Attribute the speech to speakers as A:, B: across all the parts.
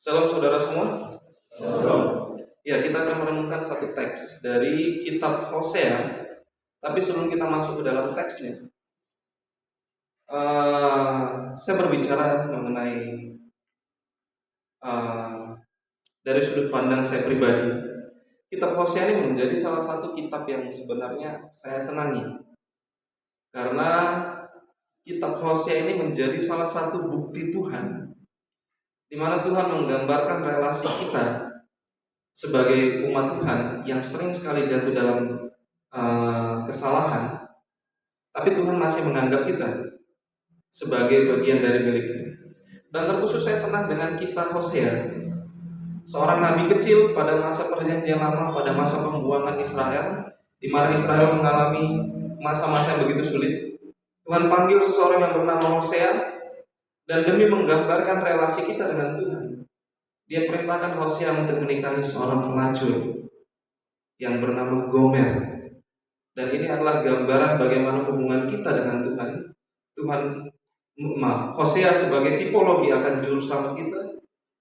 A: Shalom saudara semua. Shalom. Ya, kita akan merenungkan satu teks dari kitab Hosea. Tapi sebelum kita masuk ke dalam teksnya, saya berbicara mengenai dari sudut pandang saya pribadi. Kitab Hosea ini menjadi salah satu kitab yang sebenarnya saya senangi, karena kitab Hosea ini menjadi salah satu bukti Tuhan, di mana Tuhan menggambarkan relasi kita sebagai umat Tuhan yang sering sekali jatuh dalam kesalahan, tapi Tuhan masih menganggap kita sebagai bagian dari miliknya. Dan terkhusus saya senang dengan kisah Hosea, seorang nabi kecil pada masa perjanjian lama, pada masa pembuangan Israel, di mana Israel mengalami masa-masa yang begitu sulit. Tuhan panggil seseorang yang bernama Hosea, dan demi menggambarkan relasi kita dengan Tuhan, Dia perintahkan Hosea untuk menikahi seorang pelacur yang bernama Gomer. Dan ini adalah gambaran bagaimana hubungan kita dengan Tuhan. Hosea sebagai tipologi akan juru selamat kita,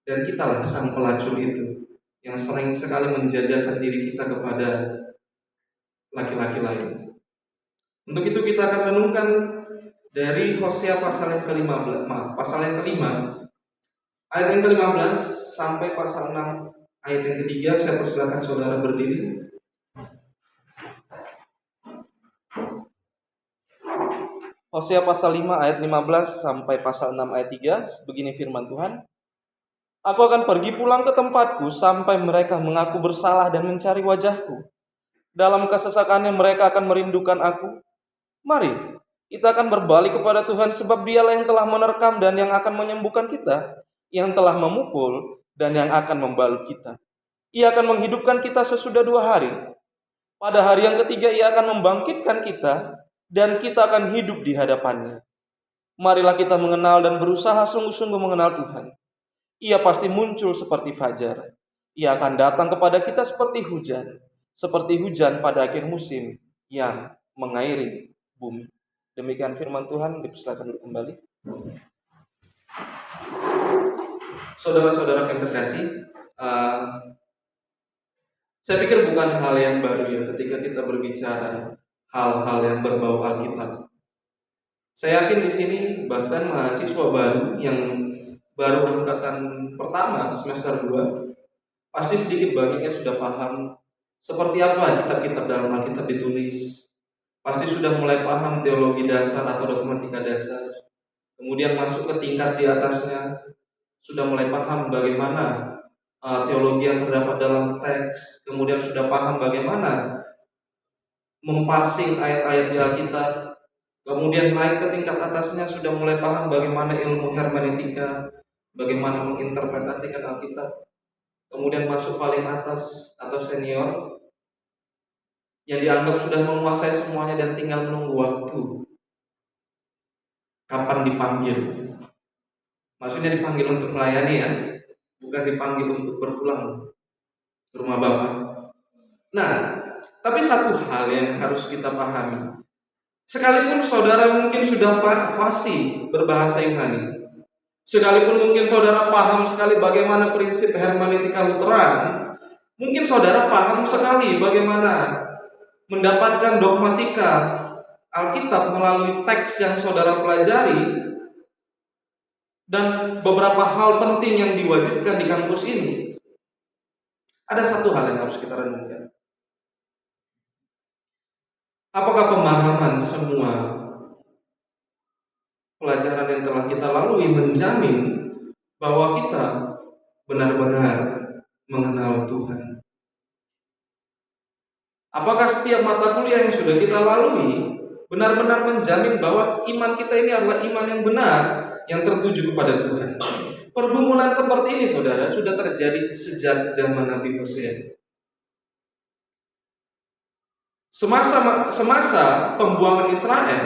A: dan kitalah sang pelacur itu yang sering sekali menjajakan diri kita kepada laki-laki lain. Untuk itu kita akan renungkan dari Hosea pasal yang kelima, ayat yang ke-15 sampai pasal 6 ayat yang ketiga. Saya persilakan saudara berdiri. Hosea pasal 5 ayat 15 sampai pasal 6 ayat 3. Begini firman Tuhan. Aku akan pergi pulang ke tempatku sampai mereka mengaku bersalah dan mencari wajahku. Dalam kesesakannya mereka akan merindukan aku. Mari, kita akan berbalik kepada Tuhan, sebab Dialah yang telah menerkam dan yang akan menyembuhkan kita, yang telah memukul dan yang akan membalut kita. Ia akan menghidupkan kita sesudah 2 hari. Pada hari yang ketiga Ia akan membangkitkan kita, dan kita akan hidup di hadapannya. Marilah kita mengenal dan berusaha sungguh-sungguh mengenal Tuhan. Ia pasti muncul seperti fajar. Ia akan datang kepada kita seperti hujan pada akhir musim yang mengairi bumi. Demikian firman Tuhan. Dipersilakan duduk kembali. Saudara-saudara yang terkasih, saya pikir bukan hal yang baru ya ketika kita berbicara hal-hal yang berbau Alkitab. Saya yakin di sini bahkan mahasiswa baru yang baru angkatan pertama semester 2 pasti sedikit banyaknya sudah paham seperti apa kitab-kitab dalam Alkitab ditulis. Pasti sudah mulai paham teologi dasar atau dogmatika dasar. Kemudian masuk ke tingkat di atasnya, sudah mulai paham bagaimana teologi yang terdapat dalam teks. Kemudian sudah paham bagaimana memparsing ayat-ayat di Alkitab. Kemudian naik ke tingkat atasnya, sudah mulai paham bagaimana ilmu hermeneutika, bagaimana menginterpretasikan Alkitab. Kemudian masuk paling atas atau senior, yang dianggap sudah menguasai semuanya dan tinggal menunggu waktu kapan dipanggil. Maksudnya dipanggil untuk melayani ya, bukan dipanggil untuk berpulang ke rumah Bapak. Nah, tapi satu hal yang harus kita pahami, sekalipun saudara mungkin sudah fasih berbahasa Yunani, sekalipun mungkin saudara paham sekali bagaimana prinsip hermeneutika Lutheran, mungkin saudara paham sekali bagaimana mendapatkan dogmatika Alkitab melalui teks yang saudara pelajari, dan beberapa hal penting yang diwajibkan di kampus ini. Ada satu hal yang harus kita renungkan. Apakah pemahaman semua pelajaran yang telah kita lalui menjamin bahwa kita benar-benar mengenal Tuhan? Apakah setiap mata kuliah yang sudah kita lalui benar-benar menjamin bahwa iman kita ini adalah iman yang benar, yang tertuju kepada Tuhan? Pergumulan seperti ini, saudara, sudah terjadi sejak zaman Nabi Hosea. Semasa pembuangan Israel,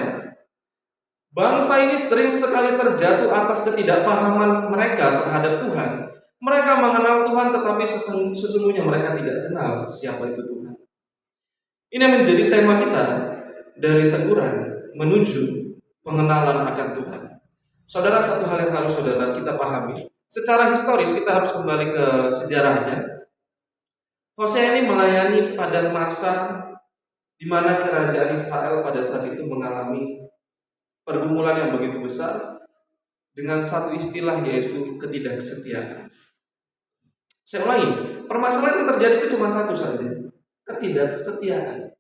A: bangsa ini sering sekali terjatuh atas ketidakpahaman mereka terhadap Tuhan. Mereka mengenal Tuhan, tetapi sesungguhnya mereka tidak kenal siapa itu Tuhan. Ini menjadi tema kita dari teguran menuju pengenalan akan Tuhan. Saudara, satu hal yang harus saudara kita pahami, Secara historis kita harus kembali ke sejarahnya. Hosea ini melayani pada masa di mana kerajaan Israel pada saat itu mengalami pergumulan yang begitu besar dengan satu istilah, yaitu ketidaksetiaan. Saya ulangi, permasalahan yang terjadi itu cuma satu saja, ketidaksetiaan.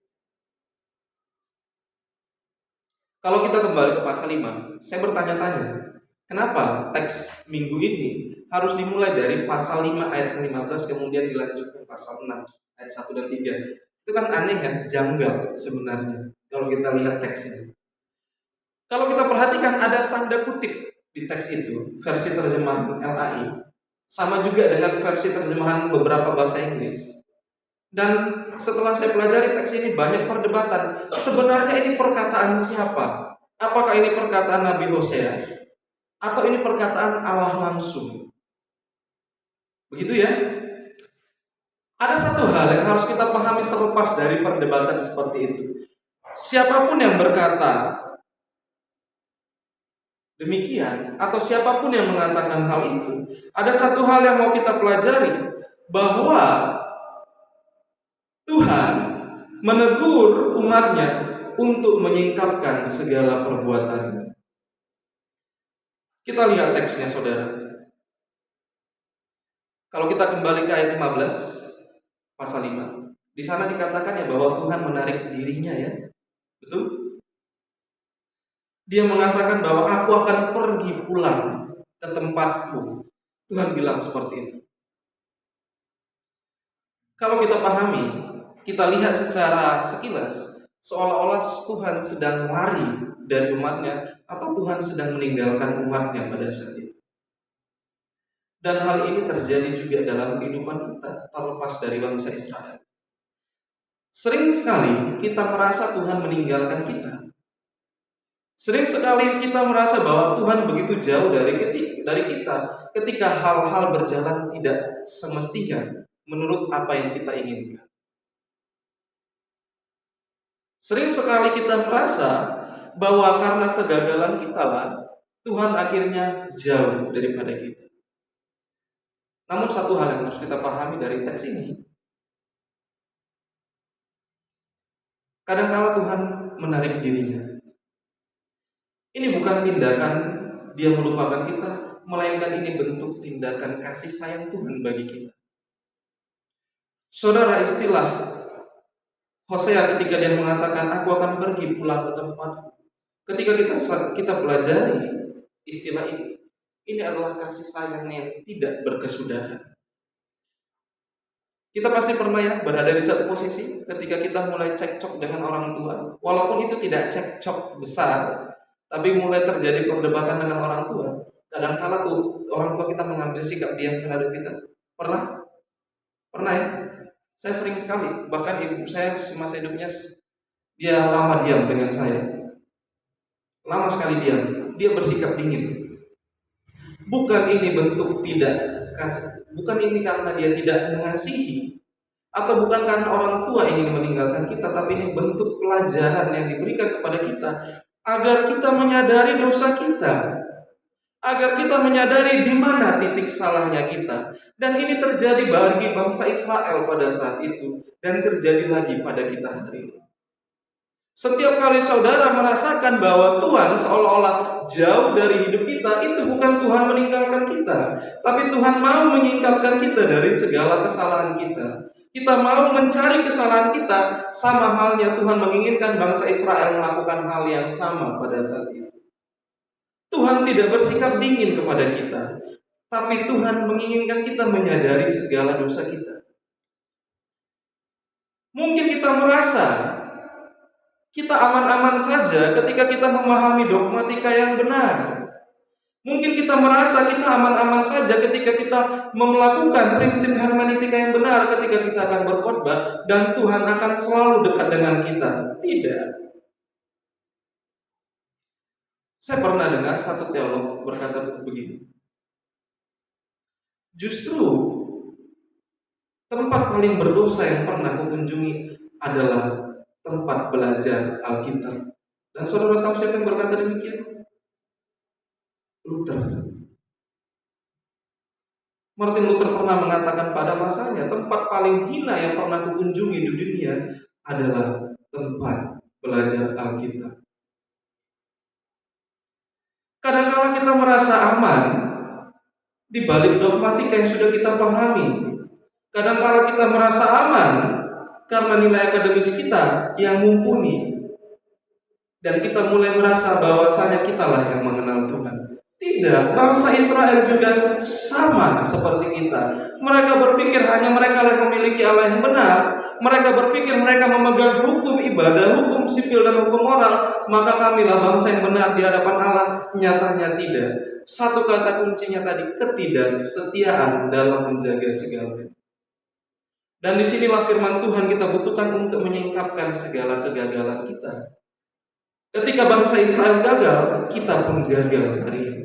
A: Kalau kita kembali ke pasal 5, saya bertanya-tanya, kenapa teks minggu ini harus dimulai dari pasal 5 ayat ke-15 kemudian dilanjutkan pasal 6 ayat 1 dan 3? Itu kan aneh ya, janggal sebenarnya kalau kita lihat teksnya. Kalau kita perhatikan ada tanda kutip di teks itu, versi terjemahan LAI, sama juga dengan versi terjemahan beberapa bahasa Inggris. Dan setelah saya pelajari teks ini banyak perdebatan. Sebenarnya ini perkataan siapa? Apakah ini perkataan Nabi Hosea? Atau ini perkataan Allah langsung? Begitu ya? Ada satu hal yang harus kita pahami terlepas dari perdebatan seperti itu. Siapapun yang berkata demikian, atau siapapun yang mengatakan hal itu, ada satu hal yang mau kita pelajari, bahwa Tuhan menegur umatnya untuk menyingkapkan segala perbuatannya. Kita lihat teksnya, saudara. Kalau kita kembali ke ayat 15 pasal 5, di sana dikatakan ya bahwa Tuhan menarik dirinya ya. Betul? Dia mengatakan bahwa aku akan pergi pulang ke tempatku. Tuhan bilang seperti itu. Kalau kita pahami, kita lihat secara sekilas, seolah-olah Tuhan sedang lari dari umatnya, atau Tuhan sedang meninggalkan umatnya pada saat itu. Dan hal ini terjadi juga dalam kehidupan kita, terlepas dari bangsa Israel. Sering sekali kita merasa Tuhan meninggalkan kita. Sering sekali kita merasa bahwa Tuhan begitu jauh dari kita ketika hal-hal berjalan tidak semestinya menurut apa yang kita inginkan. Sering sekali kita merasa bahwa karena kegagalan kita lah Tuhan akhirnya jauh daripada kita. Namun satu hal yang harus kita pahami dari teks ini, kadang-kala Tuhan menarik dirinya. Ini bukan tindakan Dia melupakan kita, melainkan ini bentuk tindakan kasih sayang Tuhan bagi kita. Saudara, istilah Hosea ketika dia mengatakan aku akan pergi pulang ke tempatku, ketika kita pelajari istilah ini adalah kasih sayang yang tidak berkesudahan. Kita pasti pernah ya berada di satu posisi ketika kita mulai cekcok dengan orang tua, walaupun itu tidak cekcok besar, tapi mulai terjadi perdebatan dengan orang tua. Kadang-kala tuh orang tua kita mengambil sikap diam terhadap kita. Pernah? Pernah ya? Saya sering sekali. Bahkan ibu saya semasa hidupnya dia lama diam dengan saya. Lama sekali diam. Dia bersikap dingin. Bukan ini bentuk tidak kasih. Bukan ini karena dia tidak mengasihi, atau bukan karena orang tua ingin meninggalkan kita, tapi ini bentuk pelajaran yang diberikan kepada kita agar kita menyadari dosa kita, agar kita menyadari di mana titik salahnya kita. Dan ini terjadi bagi bangsa Israel pada saat itu, dan terjadi lagi pada kita hari ini. Setiap kali saudara merasakan bahwa Tuhan seolah-olah jauh dari hidup kita, itu bukan Tuhan meninggalkan kita, tapi Tuhan mau menyingkapkan kita dari segala kesalahan kita. Kita mau mencari kesalahan kita, sama halnya Tuhan menginginkan bangsa Israel melakukan hal yang sama pada saat itu. Tuhan tidak bersikap dingin kepada kita, tapi Tuhan menginginkan kita menyadari segala dosa kita. Mungkin kita merasa kita aman-aman saja ketika kita memahami dogmatika yang benar. Mungkin kita merasa kita aman-aman saja ketika kita melakukan prinsip hermeneutika yang benar ketika kita akan berkhotbah, dan Tuhan akan selalu dekat dengan kita. Tidak. Saya pernah dengar satu teolog berkata begini. Justru tempat paling berdosa yang pernah kukunjungi adalah tempat belajar Alkitab. Dan saudara tahu siapa yang berkata demikian? Luther. Martin Luther pernah mengatakan pada masanya, tempat paling hina yang pernah kukunjungi di dunia adalah tempat belajar Alkitab. Kadang-kala kita merasa aman di balik dogmatika yang sudah kita pahami. Kadang-kala kita merasa aman karena nilai akademis kita yang mumpuni. Dan kita mulai merasa bahwasanya kitalah yang mengenal Tuhan. Tidak, bangsa Israel juga sama seperti kita. Mereka berpikir hanya mereka yang memiliki Allah yang benar. Mereka berpikir mereka memegang hukum ibadah, hukum sipil dan hukum moral, maka kamilah bangsa yang benar di hadapan Allah. Nyatanya tidak. Satu kata kuncinya tadi, ketidaksetiaan dalam menjaga segalanya. Dan disinilah firman Tuhan kita butuhkan untuk menyingkapkan segala kegagalan kita. Ketika bangsa Israel gagal, kita pun gagal hari ini.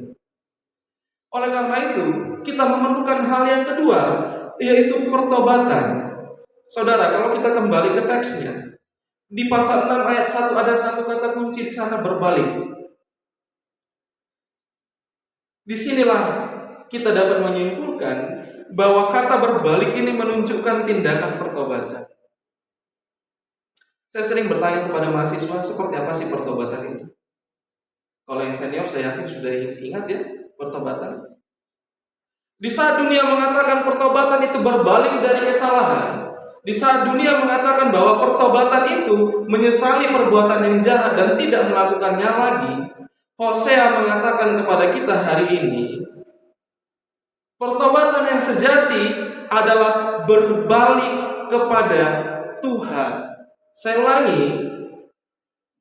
A: Oleh karena itu, kita memerlukan hal yang kedua, yaitu pertobatan. Saudara, kalau kita kembali ke teksnya, di pasal 6 ayat 1 ada satu kata kunci di sana, berbalik. Disinilah kita dapat menyimpulkan bahwa kata berbalik ini menunjukkan tindakan pertobatan. Saya sering bertanya kepada mahasiswa, seperti apa sih pertobatan itu? Kalau yang senior saya yakin sudah ingat ya, pertobatan. Di saat dunia mengatakan pertobatan itu berbalik dari kesalahan, di saat dunia mengatakan bahwa pertobatan itu menyesali perbuatan yang jahat dan tidak melakukannya lagi, Hosea mengatakan kepada kita hari ini, pertobatan yang sejati adalah berbalik kepada Tuhan. Saya ulangi,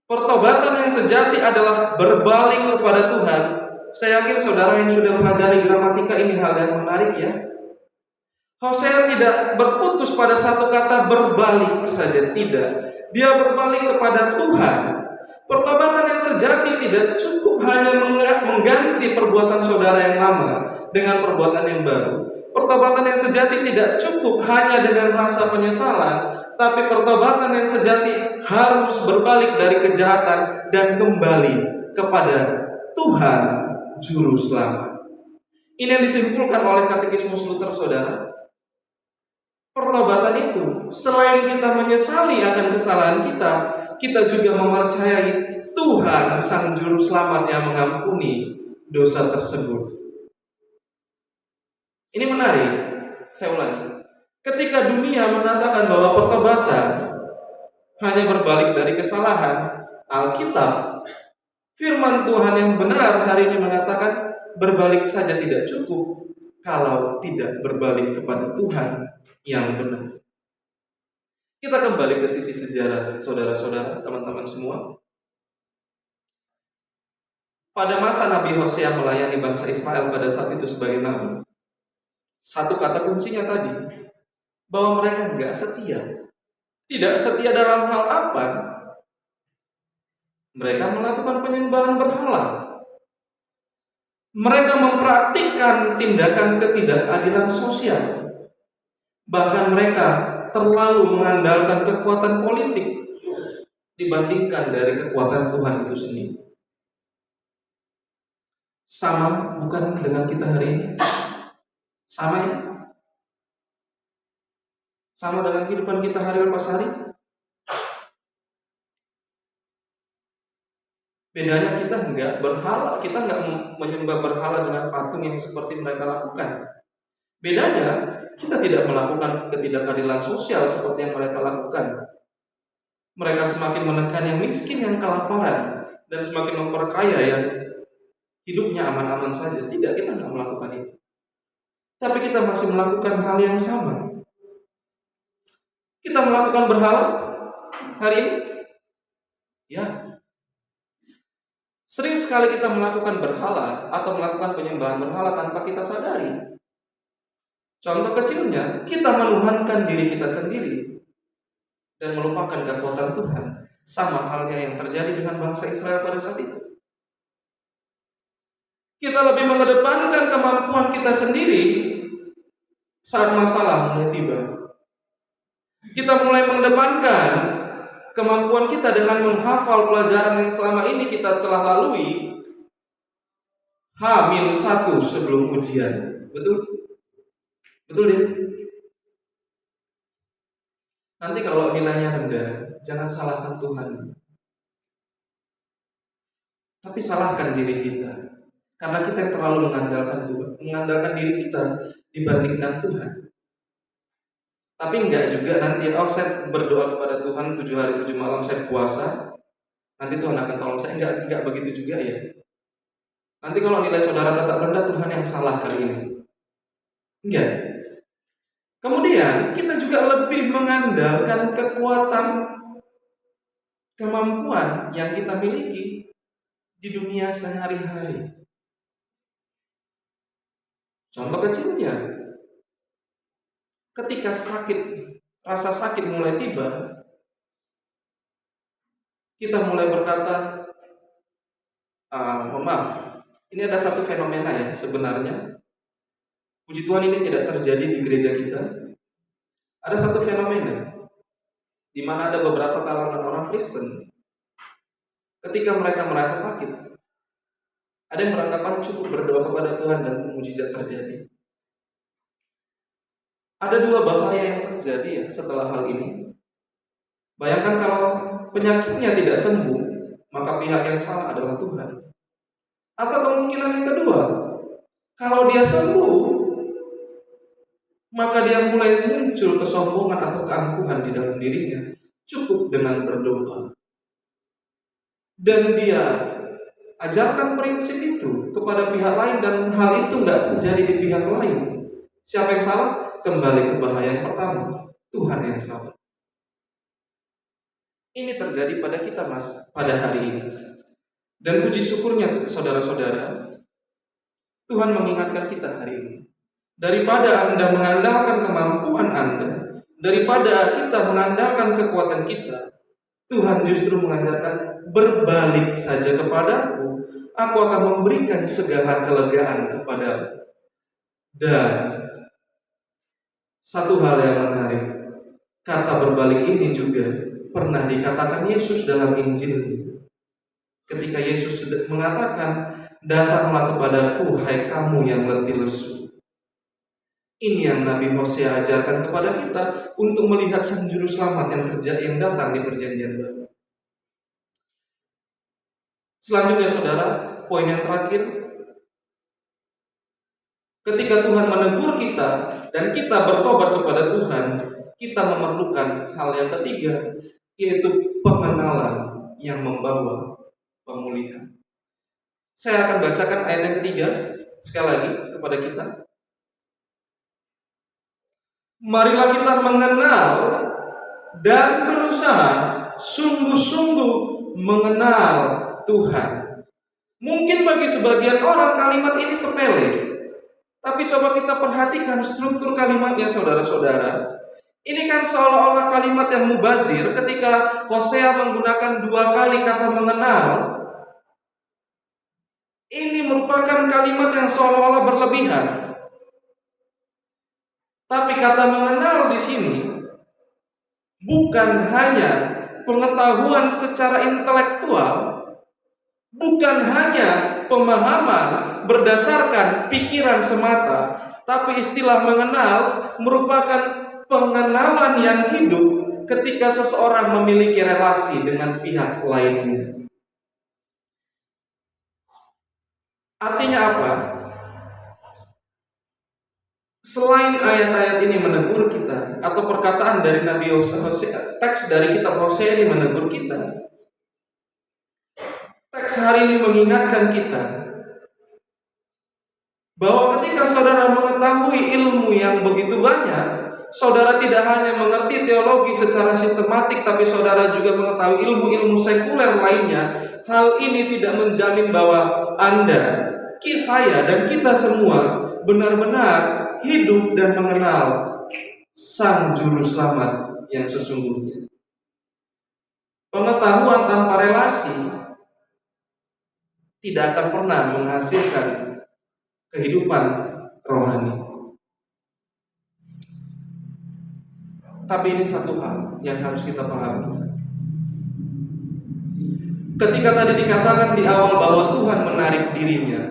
A: pertobatan yang sejati adalah berbalik kepada Tuhan. Saya yakin saudara yang sudah mempelajari gramatika ini hal yang menarik ya. Hosea tidak berputus pada satu kata berbalik saja, tidak. Dia berbalik kepada Tuhan. Pertobatan yang sejati tidak cukup hanya mengganti perbuatan saudara yang lama dengan perbuatan yang baru. Pertobatan yang sejati tidak cukup hanya dengan rasa penyesalan, tapi pertobatan yang sejati harus berbalik dari kejahatan dan kembali kepada Tuhan Juru Selamat. Ini yang disimpulkan oleh Katekismus Luther, saudara. Pertobatan itu, selain kita menyesali akan kesalahan kita, kita juga mempercayai Tuhan Sang Juru Selamat yang mengampuni dosa tersebut. Ini menarik, saya ulangi. Ketika dunia mengatakan bahwa pertobatan hanya berbalik dari kesalahan, Alkitab, firman Tuhan yang benar hari ini mengatakan berbalik saja tidak cukup kalau tidak berbalik kepada Tuhan yang benar. Kita kembali ke sisi sejarah, saudara-saudara, teman-teman semua. Pada masa Nabi Hosea melayani bangsa Israel pada saat itu sebagai nabi, satu kata kuncinya tadi, bahwa mereka nggak setia. Tidak setia dalam hal apa? Mereka melakukan penyembahan berhala. Mereka mempraktikkan tindakan ketidakadilan sosial. Bahkan mereka terlalu mengandalkan kekuatan politik dibandingkan dari kekuatan Tuhan itu sendiri. Sama bukan dengan kita hari ini? Sama ya? Sama dengan kehidupan kita hari lepas hari? Bedanya kita enggak berhala, kita enggak menyembah berhala dengan patung yang seperti mereka lakukan. Bedanya, kita tidak melakukan ketidakadilan sosial seperti yang mereka lakukan. Mereka semakin menekan yang miskin, yang kelaparan, dan semakin memperkaya yang hidupnya aman-aman saja. Tidak, kita enggak melakukan itu. Tapi kita masih melakukan hal yang sama. Kita melakukan berhala hari ini? Ya. Sering sekali kita melakukan berhala atau melakukan penyembahan berhala tanpa kita sadari. Contoh kecilnya, kita menuhankan diri kita sendiri dan melupakan kekuatan Tuhan. Sama halnya yang terjadi dengan bangsa Israel pada saat itu. Kita lebih mengedepankan kemampuan kita sendiri saat masalah mulai tiba. Kita mulai mengedepankan kemampuan kita dengan menghafal pelajaran yang selama ini kita telah lalui H-1 sebelum ujian. Betul? Betul ya? Nanti kalau nilainya rendah, jangan salahkan Tuhan, tapi salahkan diri kita. Karena kita yang terlalu mengandalkan Tuhan, mengandalkan diri kita dibandingkan Tuhan. Tapi enggak juga nanti, saya berdoa kepada Tuhan 7 hari 7 malam, saya puasa, nanti Tuhan akan tolong saya. Enggak begitu juga ya. Nanti kalau nilai saudara tetap rendah, Tuhan yang salah kali ini. Enggak. Kemudian kita juga lebih mengandalkan kekuatan, kemampuan yang kita miliki di dunia sehari-hari. Contoh kecilnya, ketika rasa sakit mulai tiba, kita mulai berkata, maaf, ini ada satu fenomena ya sebenarnya. Puji Tuhan ini tidak terjadi di gereja kita. Ada satu fenomena di mana ada beberapa kalangan orang Kristen, ketika mereka merasa sakit, ada yang beranggapan cukup berdoa kepada Tuhan dan mukjizat terjadi. Ada 2 bahaya yang terjadi ya setelah hal ini. Bayangkan kalau penyakitnya tidak sembuh, maka pihak yang salah adalah Tuhan. Atau kemungkinan yang kedua, kalau dia sembuh, maka dia mulai muncul kesombongan atau keangkuhan di dalam dirinya. Cukup dengan berdoa. Dan dia ajarkan prinsip itu kepada pihak lain dan hal itu nggak terjadi di pihak lain. Siapa yang salah? Kembali ke bahaya yang pertama, Tuhan yang salah. Ini terjadi pada kita pada hari ini. Dan puji syukurnya saudara-saudara, Tuhan mengingatkan kita hari ini. Daripada Anda mengandalkan kemampuan Anda, daripada kita mengandalkan kekuatan kita, Tuhan justru mengajarkan, berbalik saja kepadaku, aku akan memberikan segala kelegaan kepadamu. Dan satu hal yang menarik, kata berbalik ini juga pernah dikatakan Yesus dalam Injil. Ketika Yesus mengatakan, datanglah kepadaku hai kamu yang letih lesu. Ini yang Nabi Hosea ajarkan kepada kita untuk melihat Sang Juru Selamat yang datang di Perjanjian Baru. Selanjutnya saudara, poin yang terakhir, ketika Tuhan menegur kita dan kita bertobat kepada Tuhan, kita memerlukan hal yang ketiga, yaitu pengenalan yang membawa pemulihan. Saya akan bacakan ayat yang ketiga sekali lagi kepada kita. Marilah kita mengenal dan berusaha sungguh-sungguh mengenal Tuhan. Mungkin bagi sebagian orang kalimat ini sepele, tapi coba kita perhatikan struktur kalimatnya saudara-saudara. Ini kan seolah-olah kalimat yang mubazir ketika Hosea menggunakan 2 kali kata mengenal. Ini merupakan kalimat yang seolah-olah berlebihan. Tapi kata mengenal di sini bukan hanya pengetahuan secara intelektual, bukan hanya pemahaman berdasarkan pikiran semata, tapi istilah mengenal merupakan pengenalan yang hidup ketika seseorang memiliki relasi dengan pihak lainnya. Artinya apa? Selain ayat-ayat ini menegur kita, atau perkataan dari Nabi Hosea, teks dari kitab Hosea ini menegur kita, teks hari ini mengingatkan kita bahwa ketika saudara mengetahui ilmu yang begitu banyak, saudara tidak hanya mengerti teologi secara sistematik, tapi saudara juga mengetahui ilmu-ilmu sekuler lainnya. Hal ini tidak menjamin bahwa Anda, saya, dan kita semua benar-benar hidup dan mengenal Sang Juru Selamat yang sesungguhnya. Pengetahuan tanpa relasi tidak akan pernah menghasilkan kehidupan rohani. Tapi ini satu hal yang harus kita pahami. Ketika tadi dikatakan di awal bahwa Tuhan menarik dirinya,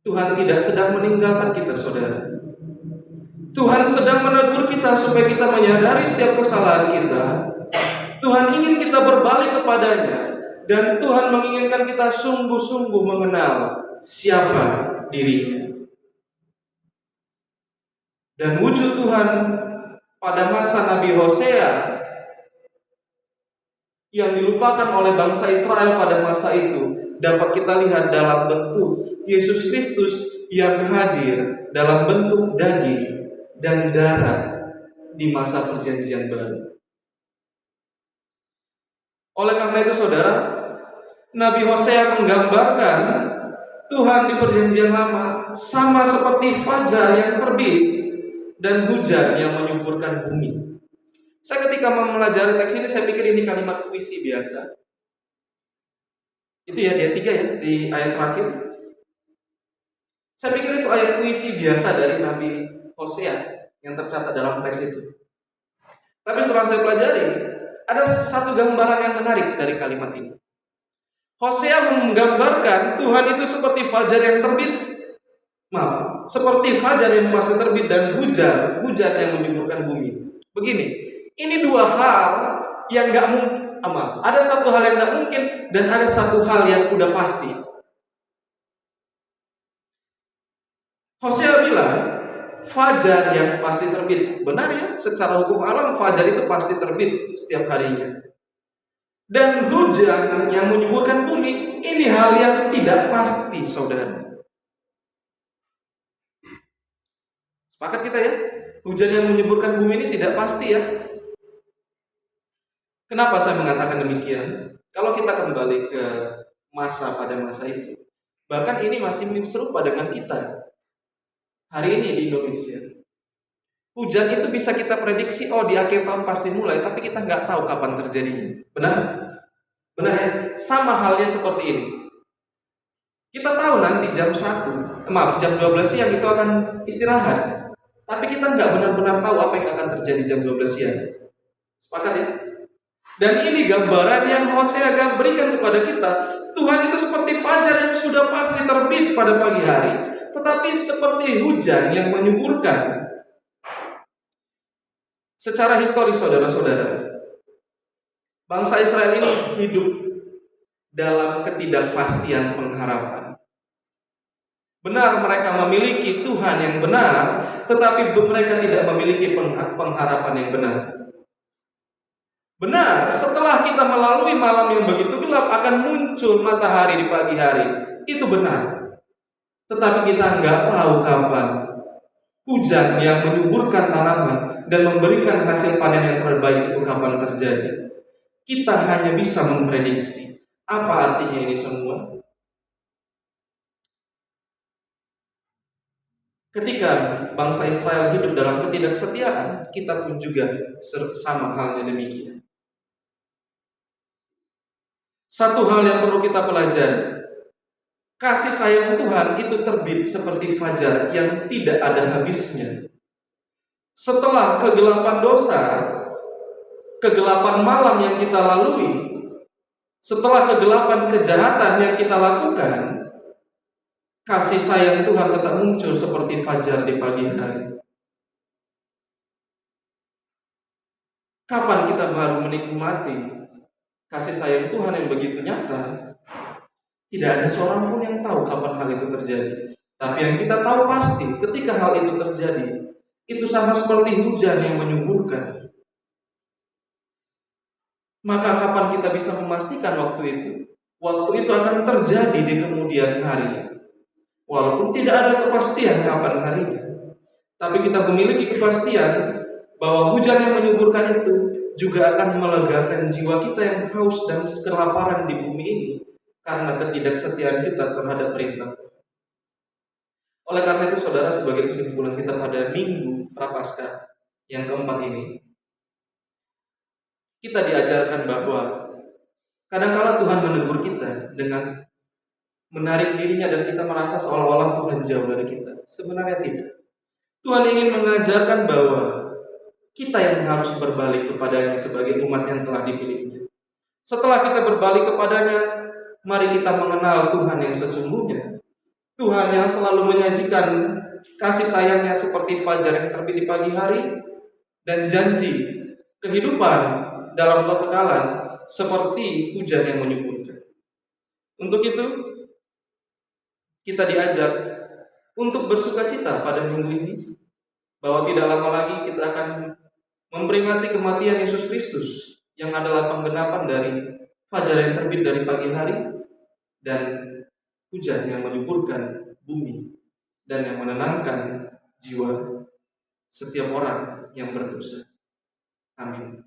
A: Tuhan tidak sedang meninggalkan kita, saudara. Tuhan sedang menegur kita supaya kita menyadari setiap kesalahan kita. Tuhan ingin kita berbalik kepadanya, dan Tuhan menginginkan kita sungguh-sungguh mengenal siapa dirinya. Dan wujud Tuhan pada masa Nabi Hosea yang dilupakan oleh bangsa Israel pada masa itu dapat kita lihat dalam bentuk Yesus Kristus yang hadir dalam bentuk daging dan darah di masa perjanjian baru. Oleh karena itu saudara, Nabi Hosea menggambarkan Tuhan di perjanjian lama sama seperti fajar yang terbit dan hujan yang menyuburkan bumi. Saya ketika mempelajari teks ini, saya pikir ini kalimat puisi biasa. Itu ya, di ayat 3 ya, di ayat terakhir. Saya pikir itu ayat puisi biasa dari Nabi Hosea yang tercatat dalam teks itu. Tapi setelah saya pelajari, ada satu gambaran yang menarik dari kalimat ini. Hosea menggambarkan Tuhan itu seperti fajar yang terbit. Seperti fajar yang masih terbit dan hujan yang menyuburkan bumi. Begini, ini dua hal yang gak mungkin. Ada satu hal yang gak mungkin dan ada satu hal yang udah pasti. Hosea bilang fajar yang pasti terbit. Benar ya, secara hukum alam fajar itu pasti terbit setiap harinya. Dan hujan yang menyuburkan bumi, ini hal yang tidak pasti, saudara. Sepakat kita ya? Hujan yang menyuburkan bumi ini tidak pasti ya. Kenapa saya mengatakan demikian? Kalau kita kembali ke pada masa itu, bahkan ini masih serupa dengan kita hari ini di Indonesia. Hujan itu bisa kita prediksi, di akhir tahun pasti mulai, tapi kita nggak tahu kapan terjadinya. Benar? Benar ya? Sama halnya seperti ini. Kita tahu nanti jam 12 siang itu akan istirahat. Tapi kita nggak benar-benar tahu apa yang akan terjadi jam 12 siang. Sepakat ya? Dan ini gambaran yang Hosea berikan kepada kita. Tuhan itu seperti fajar yang sudah pasti terbit pada pagi hari, tetapi seperti hujan yang menyuburkan. Secara historis saudara-saudara, bangsa Israel ini hidup dalam ketidakpastian pengharapan. Benar, mereka memiliki Tuhan yang benar, tetapi mereka tidak memiliki pengharapan yang benar. Benar, setelah kita melalui malam yang begitu gelap akan muncul matahari di pagi hari. Itu benar. Tetapi kita nggak tahu kapan hujan yang menyuburkan tanaman dan memberikan hasil panen yang terbaik itu kapan terjadi. Kita hanya bisa memprediksi. Apa artinya ini semua? Ketika bangsa Israel hidup dalam ketidaksetiaan, kita pun juga sama halnya demikian. Satu hal yang perlu kita pelajari, kasih sayang Tuhan itu terbit seperti fajar yang tidak ada habisnya. Setelah kegelapan dosa, kegelapan malam yang kita lalui, setelah kegelapan kejahatan yang kita lakukan, kasih sayang Tuhan tetap muncul seperti fajar di pagi hari. Kapan kita baru menikmati kasih sayang Tuhan yang begitu nyata? Tidak ada seorang pun yang tahu kapan hal itu terjadi. Tapi yang kita tahu pasti, ketika hal itu terjadi, itu sama seperti hujan yang menyuburkan. Maka kapan kita bisa memastikan waktu itu? Waktu itu akan terjadi di kemudian hari. Walaupun tidak ada kepastian kapan harinya, tapi kita memiliki kepastian bahwa hujan yang menyuburkan itu juga akan melegakan jiwa kita yang haus dan kelaparan di bumi ini karena ketidaksetiaan kita terhadap perintah. Oleh karena itu saudara, sebagai kesimpulan kita pada Minggu Prapaskah yang keempat ini, kita diajarkan bahwa kadang-kala Tuhan menegur kita dengan menarik dirinya dan kita merasa seolah-olah Tuhan jauh dari kita. Sebenarnya tidak. Tuhan ingin mengajarkan bahwa kita yang harus berbalik kepadanya sebagai umat yang telah dipilihnya. Setelah kita berbalik kepadanya, mari kita mengenal Tuhan yang sesungguhnya. Tuhan yang selalu menyajikan kasih sayangnya seperti fajar yang terbit di pagi hari, dan janji kehidupan dalam kekekalan seperti hujan yang menyuburkan. Untuk itu, kita diajak untuk bersukacita pada minggu ini, bahwa tidak lama lagi kita akan memperingati kematian Yesus Kristus yang adalah penggenapan dari fajar yang terbit dari pagi hari dan hujan yang menyuburkan bumi dan yang menenangkan jiwa setiap orang yang berdosa. Amin.